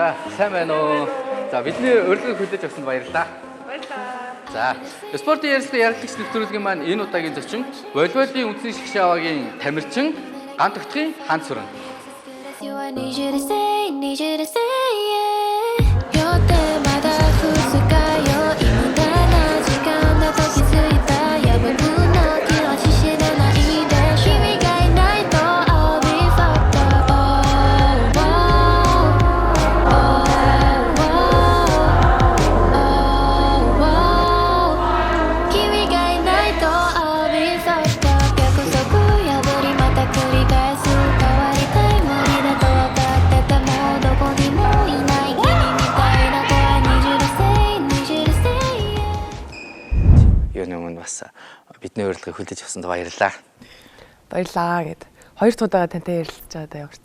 За, сайн байна уу? За, бидний урилгыг хүлээж авсанд баярлалаа. Баярлалаа. За, спортын ярилцлага ярилцлагч нэвтрүүлгийн маань энэ удаагийн зочин волейболын үндэсний шгшаваагийн тамирчин Гант Өгтгийн Ханц Сүрэн. Бас бидний урилгыг хүлээж авсанд баярлалаа. Баярлалаа гэд. Хоёр удаагаа тантай ярилцж байгаадаа ямар ч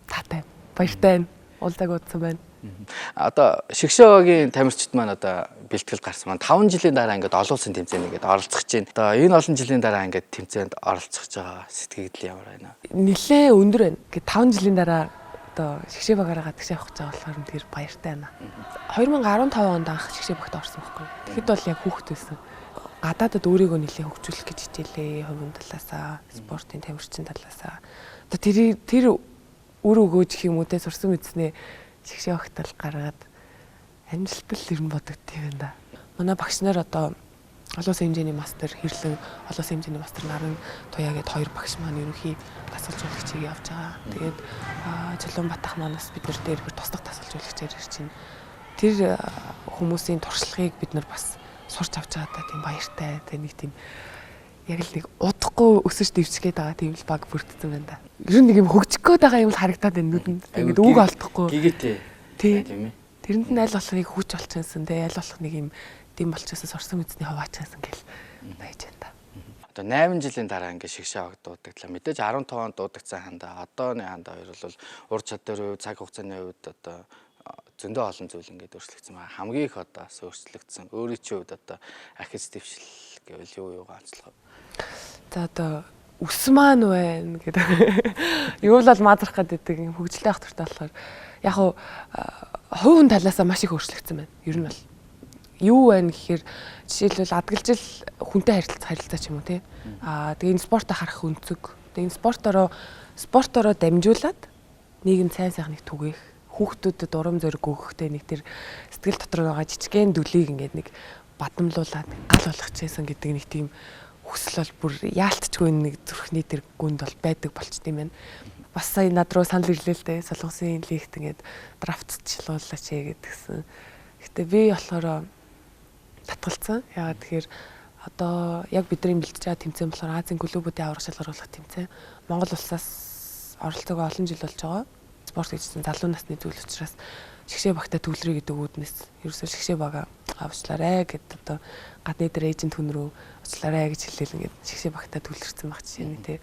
таатай. Баяртай байна. Уулзааг удсан байна. Одоо шгшаваагийн тамирчид маань одоо бэлтгэл гарсан маань 5 жилийн дараа ингээд олон улсын тэмцээнд оролцох гэж байна. Одоо энэ олон жилийн дараа ингээд тэмцээнд оролцох гэж байгаа сэтгэл ямар байна? Нилээ өндөр байна. Гэт 5 жилийн дараа одоо шгшаваагаараа гадагш явах гэж байгаа болохоор тэр баяртай байна. 2015 онд анх шгшаваагт орсон байхгүй. Тэгэхэд бол яг хүүхэд байсан. Гадаадад өөрийгөө нэлээд хөгжүүлэх гэж хичээлээ, хувийн талаасаа, спортын тамирчин талаасаа. Одоо тэр үр өгөөж гэх юм уу те сурсан мэдснээ шгшаваагт л гаргаад амжилттай л ер нь бодогдтiin байна да. Манай багш нар одоо олон улсын хэмжээний мастер хэрлэн олон улсын хэмжээний мастер наран туяа гэд хоёр багш маань ерөнхий тасалжуулагчийг явж байгаа. Тэгээд Чулуун Батах манаас бид нар дээр bir туслах тасалжуулагчаар ирж байна. Тэр хүмүүсийн туршлагыг бид нар бас сурч авч байгаадаа тийм баяртай. Тэ нэг тийм яг л нэг удахгүй өсөж дэвчгээд байгаа тийм л баг бүрдсэн байна да. Ер нь нэг юм хөгжих гээд байгаа юм л харагдаад байна нүдэнд. Ингээд үг олдохгүй. Гэгээтэй. Тийм ээ. Тэрэнд нь аль болох нэг хүч олчихсан те аль болох нэг юм дэм болчихсон сурсан мэдсний хаваачсан гэл байж байна да. Одоо 8 жилийн дараа ингээд шгшавааг дуудагдлаа. Мэдээж 15 онд дуудагцсан хандаа одооны хандаа хоёр бол ур чадварын хувьд цаг хугацааны хувьд одоо зөндөө олон зүйл ингээд өөрчлөгдсөн байна. Хамгийн их одоо бас өөрчлөгдсөн. Өөрийн чинь хувьд одоо ахиц дэвшил гэвэл юу ганцлах вэ? За одоо өс маань байна гэдэг. Юу л бол маазрах гэдэг юм хөгжилтэй ах туртай болохоор яг хуу хувийн талаасаа маш их өөрчлөгдсөн байна. Ер нь бол юу байна гэхээр жишээлбэл адгалжил хүнтэй харилцаа ч юм уу тий. Тэгээ энэ спортоо харах өнцөг. Тэгээ энэ спортороо дамжуулаад нийгэм сайн сайхныг түгээх хүүхдүүдэд урам зориг өгөхтэй нэг тэр сэтгэл дотор байгаа жижигхэн дүлийг ингээд нэг бадамлуулаад гал болгочихсон гэдэг нэг тийм хүсэл бол бүр яалтчгүй нэг зүрхний тэр гүнд бол байдаг болчт юм байна. Бас сая над руу санал ирлээ л дээ. Солонгосын лигт ингээд драфтчлуулаач гэдгсэн. Гэтэ би болохоор татгалцсан. Яагаад тэгэхээр одоо яг бидний бэлдэж байгаа тэмцээн болохоор Азийн клубүүдийн аврах шалгаруулах тэмцээн. Монгол улсаас оролцоогоо олон жил болж байгаа. Спорт гэсэн залуу насны зүйл учраас шгшаваагтай төвлөрье гэдэг үүднээс ерөөсөө шгшаваагаа авчлаарэ гэд одоо гадны дээр эйжент хүн рүү очлаарэ гэж хэлээл ингээд шгшаваагтай төвлөрсөн баг жишээ нь тий.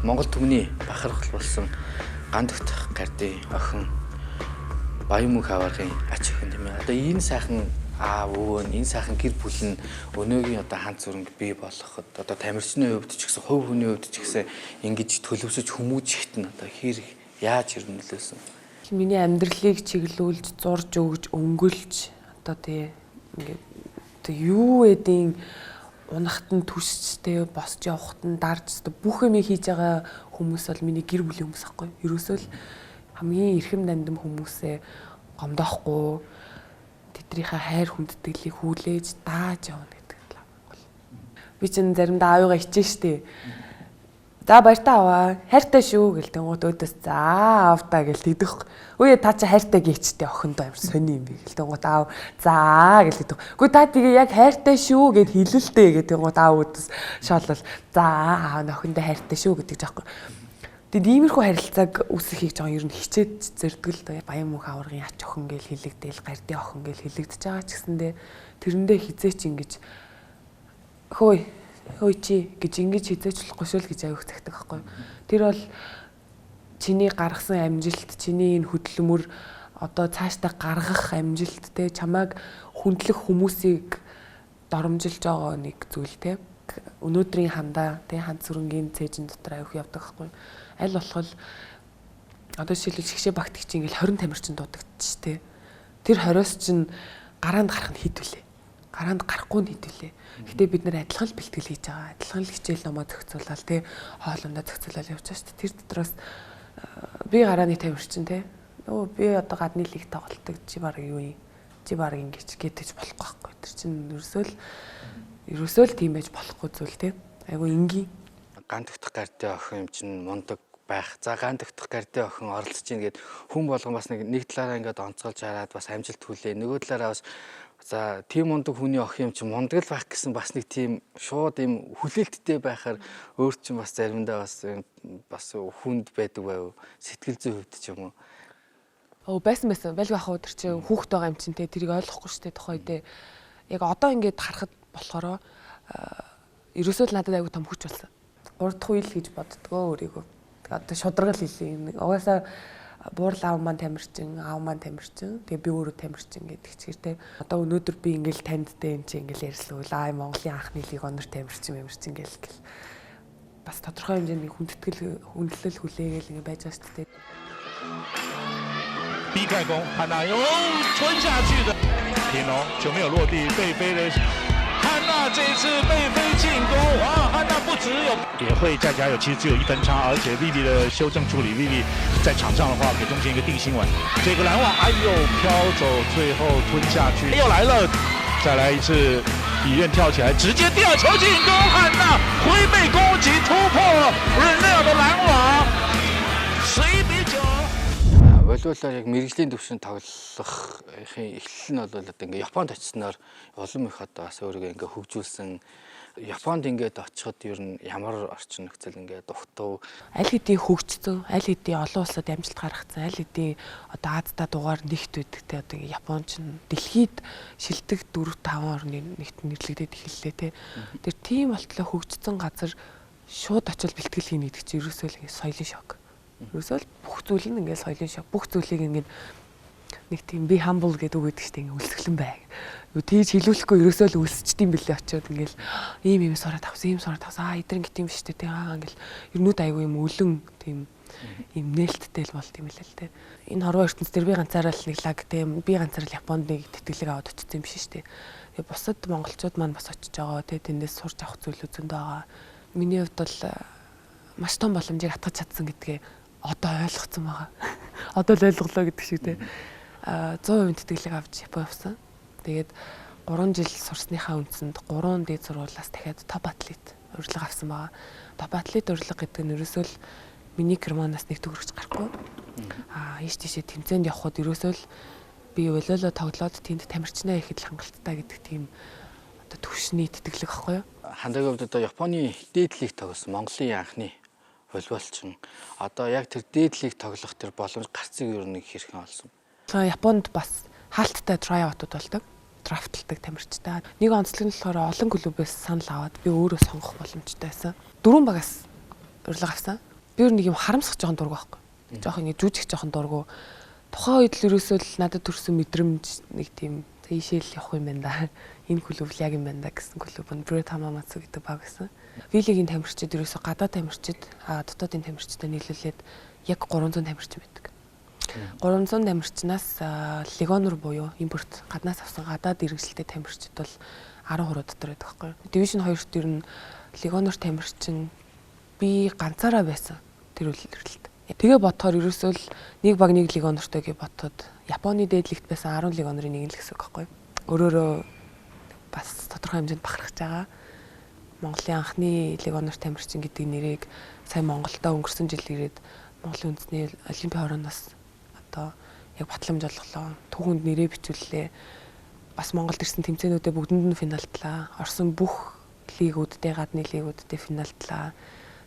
Монгол түмний бахархал болсон Гант Өгтөх гардын охин Баян-Мөнх аваргын ач охин тийм ээ. Одоо энэ сайхан аав өвөө энэ сайхан гэр бүл нь өнөөгийн одоо Ханц Сүрэнг бий болгоход одоо тамирчны хувьд ч гэсэн хувь хүний хувьд ч гэсэн ингэж төлөвшөж хүмүүжихэд нь одоо хэрэг яаж ирнэлээсэн. Миний амьдралыг чиглүүлж зурж өгж өнгөлж одоо тий ингээд юу эдийн унахт нь түшчтэй босч явахт нь дарж бүх юм хийж байгаа хүмүүс бол миний гэр бүлийн хүмүүс ахгүй. Ерөөсөө л хамгийн эрхэм нандин хүмүүсээ гомдоохгүй тэднийхээ хайр хүндэтгэлийг хүлээж дааж явна гэдэг л бол. Би чинь заримдаа аавыгаа хичээн штэ. За баяртай аваа. Хайртай шүү гэлтэй гот өөдөөс за аавтаа гэл тэгдэх. Үе та чи хайртай гээчтэй охиндоо амар сони юм би гэлтэй гот аав. За гэл тэгдэх. Үгүй та тэгээ яг хайртай шүү гэд хэлэлтэй гэдэг гот аав өөдөөс шоолол. За аав охиндоо хайртай шүү гэдэг жаахгүй. Тэгээд иймэрхүү харилцааг үүсгэхийг жоо ер нь хичээд зэрдэг л доо. Баян мөнх аваргын ач охин гэж хэлэгдээл, гардын охин гэж хэлэгдэж байгаа ч гэсэндээ тэрэндээ хизээч ингэж хөөе чи гэж ингэж хизээч болохгүй шөл гэж аяг цагтдаг байхгүй. Тэр бол чиний гаргасан амжилт, чиний энэ хөдөлмөр одоо цаашдаа гаргах амжилт те чамайг хүндлэх хүмүүсийг доромжилж байгаа нэг зүйл те. Өнөөдрийн хандаа те ханд сүрэнгийн цээжин дотор авих явдаг байхгүй. Аль болох одоо жишээлбэл шгшээ багтдаг чинь ингээл 20 тамирчин дуудагдчих те. Тэр 20-оос чинь гараанд гарах нь хэд вүлээ. Гараанд гарахгүй нь хэд вүлээ. Гэтэ бид нэр адилхан л бэлтгэл хийж байгаа. Адилхан л хичээл номоо зохицуулаад те хоолундаа зохицуулаад явж байгаа шүү дээ. Тэр дотроос би гарааны тамирчин те. Би одоо гадны лиг тоглолтог чи баг юу юм? Чи баг ингэж гэдэж болохгүй байхгүй. Тэр чинь ерөөсөө л тийм байж болохгүй зүйл те. Айгу энгийн. Гандагдах гардын охин юм чинь мундаг байх. За гандагдах гардын охин оролцож ийн гэд хүн болгон бас нэг талаараа ингээд онцгойлж хараад бас амжилт хүлээ. Нөгөө талаараа бас за тийм мундаг хүний охин юм чинь мундаг л байх гэсэн бас нэг тийм шууд юм хүлээлттэй байхаар өөр чинь бас заримдаа бас хүнд байдаг байв. Сэтгэл зүйн хувьд ч юм уу. Байсан. Байлгүй ах уу тэр чинь хүүхэд байгаа юм чинь те тэрийг ойлгохгүй штэ тухай дээ. Яг одоо ингээд харахад болохоор ерөөсөө л надад аягүй том хүч болсон. 3 дахь үйл гэж боддгоо өөрийгөө. Одоо шударгал хэлээ. Угаасаа буурал аав маань тамирчин, аав маань тамирчин. Тэгээ би өөрөө тамирчин гэдэг чигээр те. Одоо өнөөдөр би ингээл таньдтай юм чи ингээл ярьслуул. Монголын анхны лиг онор тамирчин гэл. Бас тодорхой хэмжээний хүндлэл хүлээгээл ингээд байж байгаа шүү дээ. 逼盖攻，汉娜又吞下去的，平龙球没有落地，被飞的汉娜这次被飞进攻，哇！汉娜不只有也会再加油，其实只有1分差，而且 Vivi 的修正处理 ，Vivi 在场上的话给中间一个定心丸，这个拦网哎呦飘走，最后吞下去，又来了，再来一次。底院跳起来，直接吊球进攻，汉娜挥背攻击突破了Renelle的拦网，11比9。 Волейболоор яг мэрэгжлийн төвшөнд тоглохын эхлэл нь бол одоо ингээ Японд очисноор улам их одоо бас өөрийгөө ингээ хөгжүүлсэн. Японд ингээд очиход ер нь ямар орчин нөхцөл ингээ дугтав. Аль хэдийн хөгжсөн, аль хэдийн олон улсад амжилт гаргацсан, аль хэдийн одоо Азида дугаар нэгт байдагтэй одоо ингээ Японч нь дэлхийд шилдэг 4-5 орны нэгт нэрлэгдээд эхэллээ те. Тэр тийм болтлоо хөгжсөн газар шууд очил бэлтгэл хийнэ гэдэг чинь ерөөсөө л ингээ соёлын шок. Ерөөсөө л бүх зүйл нь ингээл соёлын шок. Бүх зүйлийг ингээд нэг тийм be humble гэдэг үг гэдэг чинь ингээд үлсгэлэн бай. Юу тийж хэлүүлэхгүй ерөөсөө л үлсчдээм бэлээ очиод ингээл ийм сураад авсан, ийм сураад авсан. Эдгээр ингээд юм биш үү те. Ингээл ернүүд айгүй юм өлөн тийм юм нээлттэй л болт юм лээ л те. Энэ хорвоо ертөнц дээр би ганцаараа л нэг лаг те. Би ганцаараа л Японд нэг тэтгэлэг аваад очсон юм биш шүү дээ. Тэгээ бусад монголчууд маань бас очиж байгаа те. Тэндээс сурч авах зүйлүүд зөндөө байгаа. Миний хувьд бол маш том боломжийг хатгаж чадсан гэдгээ одоо ойлгоцсон байгаа. Одоо л ойлголоо гэдэг шиг те. 100% тэтгэлэг авч Япон явсан. Тэгээд 3 жил сурсныхаа үндсэнд 3 дээд сургуулиас дахиад топ атлет урилга авсан байгаа. Топ атлет урилга гэдэг нь ерөөсөө л миний германаас нэг төгрөгч гарахгүй. Ийш тийшээ тэмцээнд явхад ерөөсөө л би волейбол тоглоод тэнд тамирчнаа ихэд л хангалттай гэдэг тийм одоо төвшний тэтгэлэг ахгүй юу? Хандагийн хувьд одоо Японы дээд лиг тоглосон Монголын анхны волейболчин. Одоо яг тэр дээд лиг тоглох тэр боломж гарцыг ер нь хэрхэн олсон? Японд бас хаалттай трайаутууд болдог. Драфтлдаг тамирчтай. Нэг онцлог нь болохоор олон клубээс санал аваад би өөрөө сонгох боломжтой байсан. 4 багаас урилга авсан. Би өөр нэг юм харамсах жоохон дург байхгүй. Жоохон ингэ жүжиг жоохон дургу. Тухайн үед л ерөөсөө л надад төрсэн мэдрэмж нэг тийм ийшээл явах юм байна да. Энэ клуб яг юм байна да гэсэн клуб нь Брэд Хамамацу гэдэг баг гэсэн. Вилигийн тамирчид ерөөсөө гадаад тамирчид дотоодын тамирчидтай нийлүүлээд яг 300 тамирчин байдаг. 300 тамирчнаас легонор буюу импорт гаднаас авсан гадаад иргэжлэлтэй тамирчид бол 13 дотор байдаг байхгүй юу. Дивишн 2-т ер нь легонор тамирчин би ганцаараа байсан тэр үйлрэлт. Тэгээ бодохоор ерөөсөө л нэг баг нэг легонортой гэж бодоход Японы дээдлэгт байсан 10 легонорын нэг л гэсэн үг байхгүй юу. Өөрөөрөө бас тодорхой хэмжээнд бахархаж байгаа. Монголын анхны легонор тамирчин гэдэг нэрийг сая Монголдо өнгөрсөн жил ирээд Монголын үндэсний олимпийн хорооноос одоо яг батламж олголоо. Түүхэнд нэрээ бичүүллээ. Бас Монголд ирсэн тэмцээнүүдэд бүгдэнд нь финалдлаа. Орсон бүх лигүүдтэй гадны лигүүдтэй финалдлаа.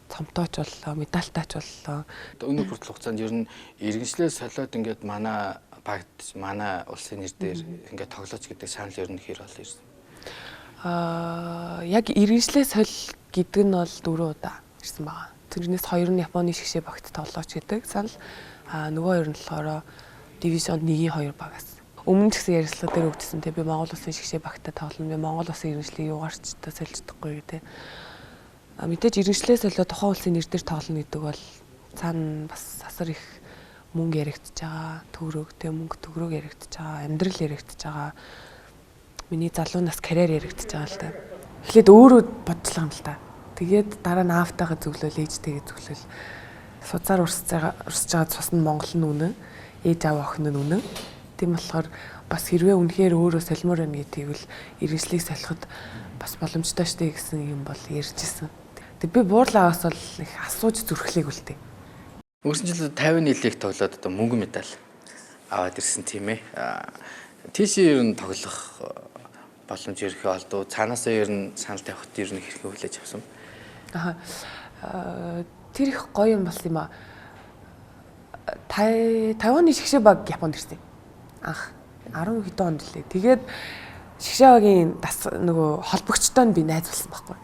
цомтооч боллоо, медальтаач боллоо. Өнөө хүртэл хугацаанд ер нь иргэншлээ солиод ингээд манай багт манай улсын нэр дээр ингээд тоглооч гэдэг санал ер нь хэр бол ирсэн. Яг иргэншлээ соль гэдэг нь бол 4 удаа ирсэн байгаа. Тэрнээс 2 нь Японы шгшээ багт тоглооч гэдэг санал. Нөгөө 2 нь болохоор дивизион 1-ийн 2 багаас. Өмнө ч гэсэн ярилцлага дээр өгдсөн те би Монгол улсын шгшээ багтаа тоглоно. Би Монгол улсын иргэншлийг юугаарч та солиж чадахгүй гэдэг. Мэдээж иргэншлээ солио тухайн улсын нэр дээр тоглоно гэдэг бол цаана бас асар их мөнгө яригдчихэж байгаа. Төгрөг те мөнгө төгрөг яригдчихэж байгаа. Амьдрал яригдчихэж байгаа. Миний залуу нас карьер яригдчихэж байгаа л та. Эхлээд өөрөө бодлоо юм л та. Тэгээд дараа нь аавтайгаа зөвлөл ээжтэйгээ зөвлөл. Суцаар урсж байгаа цус нь Монгол нь үнэн. Ээж аав охин нь үнэн. Тийм болохоор бас хэрвээ үнэхээр өөрөө солимоор байна гэдгийг л иргэншлийг солиход бас боломжтой штэ гэсэн юм бол ярьжсэн. Тэг би буурлаагаас бол их асууж зүрхлээг үлдээ. Өнгөрсөн жил 50 нийлийг тоглоод одоо мөнгөн медаль аваад ирсэн тийм ээ. Тийш ер нь тоглох боломж ирэх олдоо цаанаасаа ер нь санал тавихад ер нь хэрхэн хүлээж авсан. Тэр их гоё юм болсон юм аа. Тайваны шгшээ баг Японд ирсэн. Анх 10 хэдэн онд лээ. Тэгээд шгшээ багийн нөгөө холбогчтой нь би найз болсон байхгүй.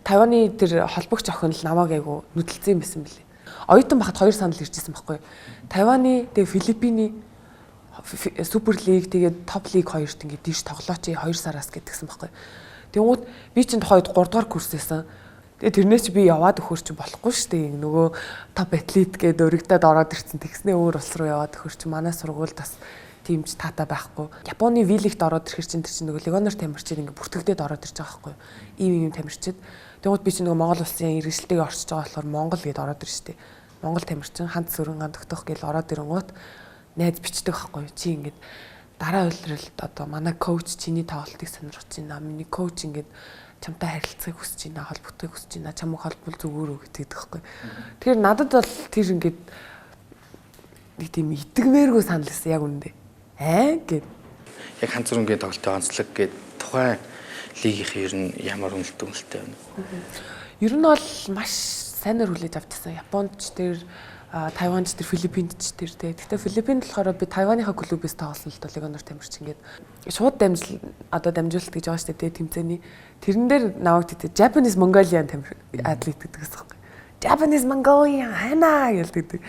Тайваны тэр холбогч охин л намайг айгу нүдэлцсэн юм байсан бэлээ. Оюутан бахад 2 санал иржсэн байхгүй. Тайваны тэгээ Филиппиний Супер лиг тэгээд топ лиг 2-т ингээд диш тоглооч 2 сараас гэдгсэн байхгүй. Тэнгүүд би чинь тухайд 3 дугаар курсээсэн. Тэгээд тэрнээс чи би яваад өгөхөр чи болохгүй шүү дээ. Нөгөө топ атлет гээд өргөдөд ороод ирсэн. Тэгснээ өөр улс руу яваад өгөхөр чи манай сургуульд бас тимч таата байхгүй. Японы V-лигт ороод ирэхэр чинь тэр чинь нөгөө легионер тамирчид ингээд бүртгэгдээд ороод ирж байгаа байхгүй. Ийм тамирчид. Тэгвэл би чинь нөгөө Монгол улсын иргэншилтэйг орчиж байгаа болохоор Монгол гээд ороод ирж штэ. Монгол тамирчин ханд сүрэн гандагдах гээл ороод ирэнгуут найз бичдэг байхгүй. Чи ингээд дараа үйлрэлд одоо манай коуч чиний тоглолтыг сонирхож байна. Миний коуч ингээд чамтай харилцахыг хүсэж байна, холбогдохыг хүсэж байна. Чамайг холбол зүгээр үү гэдэг байхгүй. Тэгэхээр надад бол тэр ингээд нэг тийм итгэмээргүй санал байсан яг үнэндээ. Гэд. Яг ханд зүрэнгийн тоглолтын онцлог гээд тухайн лигийнх ер нь ямар үнэлттэй байна? Ер нь бол маш сайнаар хүлээж авчихсан. Японд ч тэр Тайванд ч тэр Филиппинд ч тэр тэ. Гэхдээ Филиппинд болохоор би Тайваныхаа клубээс тоглосон л доо легионер тамирчин гээд шууд дамжуулалт гэж байгаа шүү дээ тэмцээний. Тэрэн дээр намайг тэгтээ Japanese Mongolian атлет гэдэг гэсэн юм. Japanese Mongolian хана гэдэг.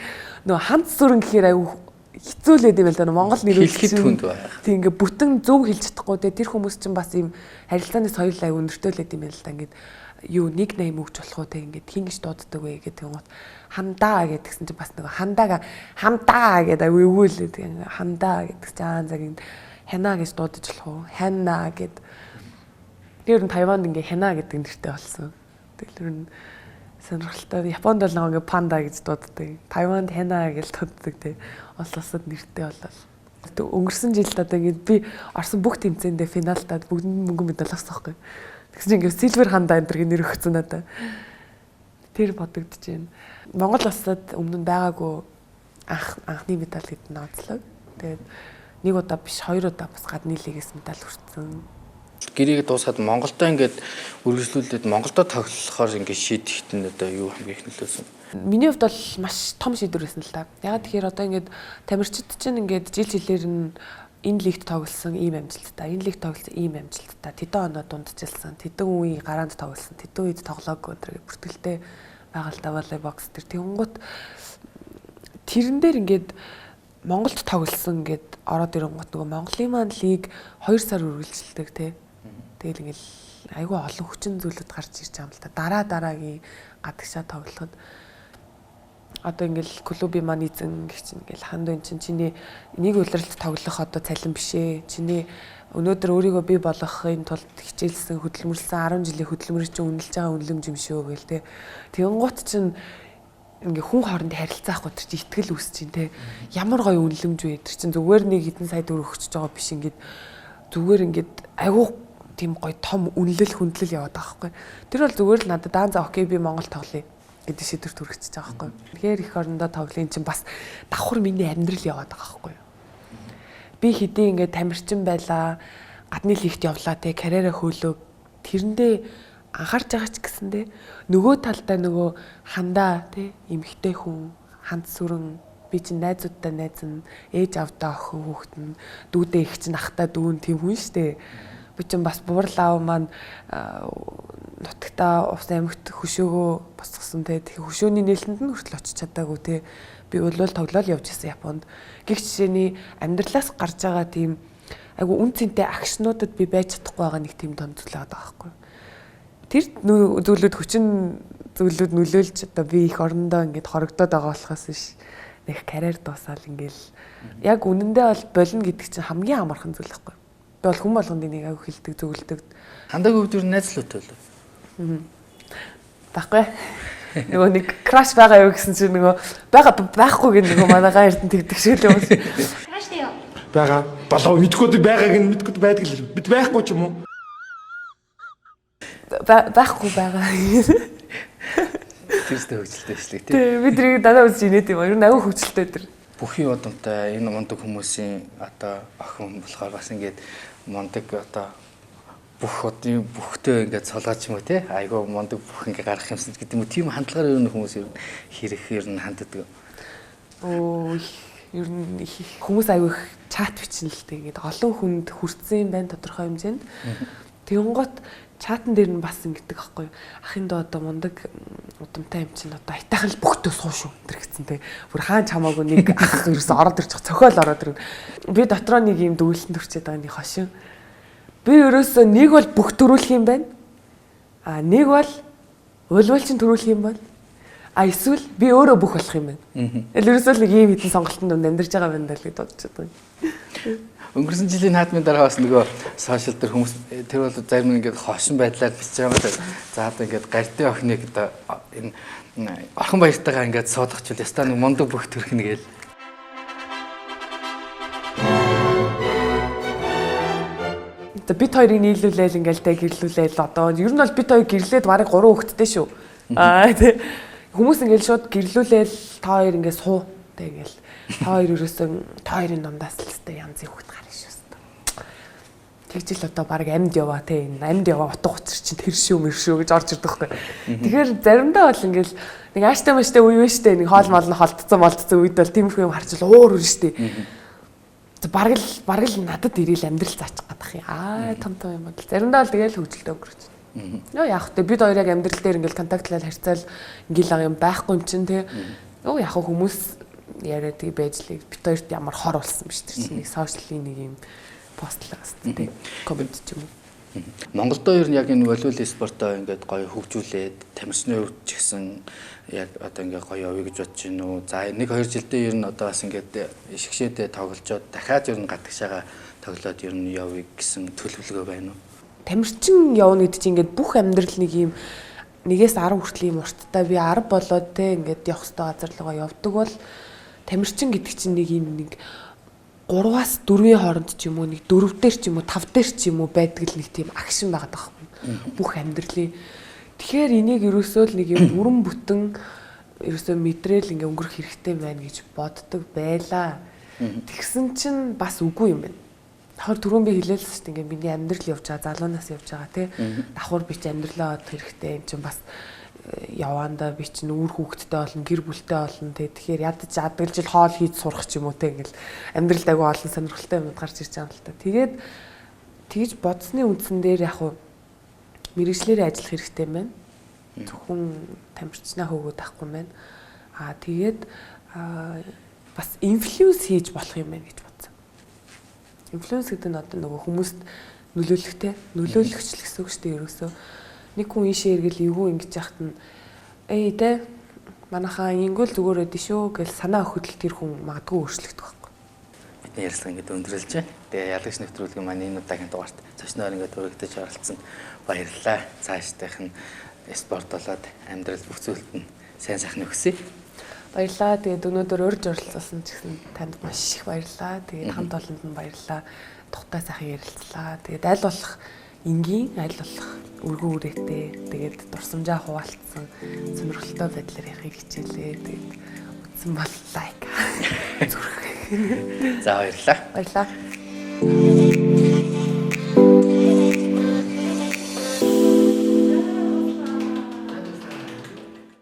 Нөгөө ханд сүрэн гэхээр аюу хэцүүлээд юм л да Монгол нэрүүлэх хүнд байна. Тэг ингээ бүтэн зөв хэлж чадахгүй те тэр хүмүүс чинь бас ийм харилцааны соёл аюу өндөртөөлээд юм байна л да ингээд юу нэг найм өгч болох уу те ингээд хин гэж дууддаг вэ гэдэг юм уу хандаа гэдгсэн чинь бас нөгөө хамдаа гэдэг аюу өвөөлээ тэг хандаа гэдэг чинь заг хана гэж дуудаж болох уу хана гэд тэр нь Тайванд ингээ хана гэдэг нэртэй болсон. Тэгэл нь сонирхолтой. Японд бол нэг панда гэж дууддаг. Тайванд хана гэж дууддаг те. Улсууд нэртэй болол. Өнгөрсөн жилд одоо ингэ би орсон бүх тэмцээндээ финалдад бүгдэнд мөнгөн медаль авсан байхгүй. Тэгсэн чинь ингэ силвер ханда энэ нэр өгсөн надаа. Тэр бодогдож байна. Монгол улсад өмнө нь байгаагүй анхны медаль гэдэг нь онцлог. Тэгээд нэг удаа биш 2 удаа бас гадны лигээс медаль хүртсэн. Гэрийг дуусгаад Монголдоо ингээд үргэлжлүүлээд Монголдоо тоглохоор ингээд шийдэхэд нь одоо юу хамгийн их нөлөөсөн? Миний хувьд бол маш том шийдвэр байсан л да. Ягаад тэгэхээр одоо ингээд тамирчид чинь ингээд жилээр нь энэ лигт тоглосон ийм амжилттай, энэ лигт тоглосон ийм амжилттай, тэдэн оноо дундчилсан, тэдэн үе гараанд тоглосон, тэдэн үед тоглоагүй гэдэг бүртгэлтэй байгаа л да волейбокс төр. Тэнгуут тэрэн дээр ингээд Монголд тоглосон ингээд ороод ирэнгүүт нөгөө Монголын маань лиг 2 сар үргэлжилдэг тий. Тэгэл ингээл айгүй олон хүчин зүйлүүд гарч ирж байгаа юм л да. Дараагийн гадагшаа тоглоход одоо ингээл клубын маань эзэн гэх чинь ингээл ханд өн чиний нэг улиралд тоглох одоо цалин биш ээ. Чиний өнөөдөр өөрийгөө бий болгохын тулд хичээлсэн хөдөлмөрлсөн 10 жилийн хөдөлмөрийг чинь үнэлж байгаа үнэлэмж юм шүү гээл тий. Тэнгуут чинь ингээ хүн хоорондын харилцаа ахгүй тэр чинь итгэл үүсэж чинь те ямар гоё үнэлэмж вэ тэр чинь зүгээр нэг хэдэн сая төгрөг өгч байгаа биш ингээд зүгээр ингээд айгүй тийм гоё том үнэлэл хүндлэл яваад байгаа байхгүй тэр бол зүгээр л надад даан за окей би Монгол тоглоё гэдэг шийдвэр төрөгчөж байгаа байхгүй тэгэхээр их орондоо тоглоом чинь бас давхар миний амьдрал яваад байгаа байхгүй би хэдий ингээд тамирчин байлаа гадны лигт явлаа те карьераа хөөлөө тэрэндээ анхаарч байгаа ч гэсэндээ нөгөө талдаа нөгөө хандаа тий эмэгтэй хүн ханд сүрэн би чинь найзуудтай найзан ээж авдаа охин хүүхэд нь дүүдээ их чинь ахтай дүүн тийм хүн штэ. Би чинь бас буурлаа маань нутагтаа ус амьд хөшөөгөө босгосон те хөшөөний нээлтэнд нь хүртэл очиж чадаагүй те би өлөөл тоглоал явж исэн Японд. Гэх жишээний амьдралаас гарч байгаа тийм айгу үн цэнтэй акшнуудад би байж чадахгүй байгаа нэг тийм тон зүйлээд байгаа байхгүй. Тэр зүйлүүд хүчин зүйлүүд нөлөөлж одоо би их орондоо ингээд хорогдоод байгаа болохоос биш. Нэг карьер дуусаал ингээл яг үнэндээ бол болно гэдэг чинь хамгийн амархан зүйл байхгүй. Би бол хүн болгонд энийг аяг хилдэг зөвлөдөг. Хандаг өвдөр найзлуутай болов. Баггүй. Нөгөө нэг краш байгаа юу гэсэн чинь нөгөө байхгүй гэх нөгөө манайгаа эрдэн тэгдэг шиг л юм. Краш дээ юу? Бага болоо мэдгүй байгааг нь мэдгүй байдаг л бид байхгүй ч юм уу? Байхгүй байгаа. Тэрстэй хөвчлөлтэй шлэг тий. Тэг бидний дандаа үзэж инээд юм. Ер нь аягүй хөвчлөлтэй тэр. Бүхий удамтай энэ мундаг хүмүүсийн одоо охин болохоор бас ингээд мундаг одоо бүхтэй ингээд цолгооч юм уу тий. Айгуу мундаг бүх ингээд гарах юмсан гэдэг юм. Тийм хандлагаар ер нь хүмүүс ер нь хэрэг ханддаг. Оо ер нь хүмүүс аягүй их чат бичнэ л дээ. Ингээд олон хүнд хүрсэн юм байна тодорхой хэмжээнд. Тэгэнгუთ чатан дээр нь бас ингэдэг аахгүй. Ахын доо одоо мундаг удамтай юм чинь одоо айтайхан л бүхтөө суу шүү энэ гэсэн те. Бүр хаан чамаагүй нэг ах ерөөсө ороод ирчих цохиол ороод ирнэ. Би дотроо нэг юм дүүлсэн төрчээд байгаа нэг хошин. Би ерөөсө нэг бол бүх төрүүлэх юм байна. А нэг бол уйлвалчин төрүүлэх юм бол эсвэл би өөрөө бүх болох юм байна. Ерөөсөө нэг ийм хитэн сонголтод амьдарч байгаа байна даа л гэж бодож байгаа. Өнгөрсөн жилийн наадмын дараа бас нөгөө сошиал дээр хүмүүс тэр бол зарим нэг ингээд хошин байдлаар бичиж байгаа даа. За одоо ингээд гартын охиныг одоо энэ орхон баяртайгаа ингээд суудахчвал ястаа нэг мундаг бүх төрхнө гээл. Бид хоёрыг нийлүүлээл ингээд тэ гэрлүүлээл одоо ер нь бол бид хоёр гэрлээд барыг 3 хүүхэдтэй шүү. Тэ хүмүүс ингээд шууд гэрлүүлээл та хоёр ингээд суу тэ ингээл та хоёр ерөөсөн та хоёрын дундаас л өстэй янзын хүүхэд гарна шүү. Тэгжил одоо баг амьд яваа те энэ амьд яваа утга учир чинь тэр шүү мэршүү гэж орж ирдэг байхгүй. Тэгэхээр заримдаа бол ингээл нэг ааштай маштай үе вэ штэ нэг хоол мол нь холдсон үед бол тиймэрхүү юм харчил уур үр штэ. Бараг л надад ирээл амьдрал заачих гадах юм. Том юм бол заримдаа бол тэгэл хөвгөлтэй өнгөрч. Нөө яах вэ бид хоёр яг амьдрал дээр ингээл контактлал харьцаал ингээл ага юм байхгүй юм чинь те. Нөө яах хүмүүс яриад тий байж л бид хоёрт ямар хор болсон биш тэр чинь нэг сошиалын нэг юм постлаас тий комент ч юм уу. Монголдо ер нь яг энэ волейбол спортоо ингээд гоё хөгжүүлээд тамирчны хувьд ч гэсэн яг одоо ингээд гоё явъя гэж бодож байна уу. За 1-2 жилдээ ер нь одоо бас ингээд ишгшээдээ тоглолцоод дахиад ер нь гадагшаага тоглоод ер нь явъя гэсэн төлөвлөгөө байна уу? Тамирчин явна гэдэг чинь ингээд бүх амьдрал нэг юм 1-10 хүртэл юм урттай би 10 болоод те ингээд явах хэвээр газар руугаа явдаг бол тамирчин гэдэг чинь нэг юм нэг 3-аас 4-ийн хооронд ч юм уу нэг 4-дээр ч юм уу 5-дээр ч юм уу байдаг л нэг тийм акшн байгаа байхгүй бүх амьдралын. Тэгэхээр энийг ерөөсөө л нэг юм бүрэн бүтэн ерөөсөө мэдрэл ингээ өнгөрөх хэрэгтэй байна гэж боддог байлаа. Тэгсэн чинь бас үгүй юм байна. Давхар түрүүн би хэлээлсэн шүү дээ ингээ миний амьдрал явж байгаа залуунаас явж байгаа тий. Давхар би чи амьдралаа авах хэрэгтэй юм чинь бас яваандаа би чинь үр хүүхэдтэй болно, гэр бүлтэй болно те. Тэгэхээр ядаж адгалжил хоол хийж сурах ч юм уу те ингээл амьдралд айгүй олон сонирхолтой юмуд гарч ирж байгаа юм л та. Тэгээд тэгж бодсны үндсэн дээр яг хуу мэрэгчлэрээ ажиллах хэрэгтэй юм байна. Зөвхөн тамирчнаа хөөгөөд авахгүй юм байна. Тэгээд бас инфлюенс хийж болох юм байна гэж бодсон. Инфлюенс гэдэг нь одоо нөгөө хүмүүст нөлөөлөхтэй, нөлөөлөгч л гэсэн үг шүү дээ ерөөсөө. Нэг хүн ийшээ эргэл эвгүй ингэж яхад нь тэ манайхаа ингүүл зүгээр өдөө шүү гэж санаа өгөхөд тэр хүн магадгүй өөрчлөгдөх байхгүй. Бидний ярилцлага ингээд өндөрлөж байна. Тэгээ ялагч нэвтрүүлгийн маань энэ удаагийн дугаарт цочноор ингээд өргөдөж оролцсон баярлалаа. Цаашдынх нь спорт болоод амьдрал бүх зүйлд нь сайн сайхан өгсөе. Баярлалаа. Тэгээд өнөөдөр урьж оролцсон ч гэсэн танд маш их баярлалаа. Тэгээд хамт олонд нь баярлалаа. Тухтай сайхан ярилцлаа. Тэгээд аль болох энгийн аль болох өргөн үрээтэй тэгээд дурсамжаа хуваалцсан сонирхолтой байдлаар яхийг хичээлээ. Тэгээд утсан бол лайк. За баярлалаа. Баярлалаа.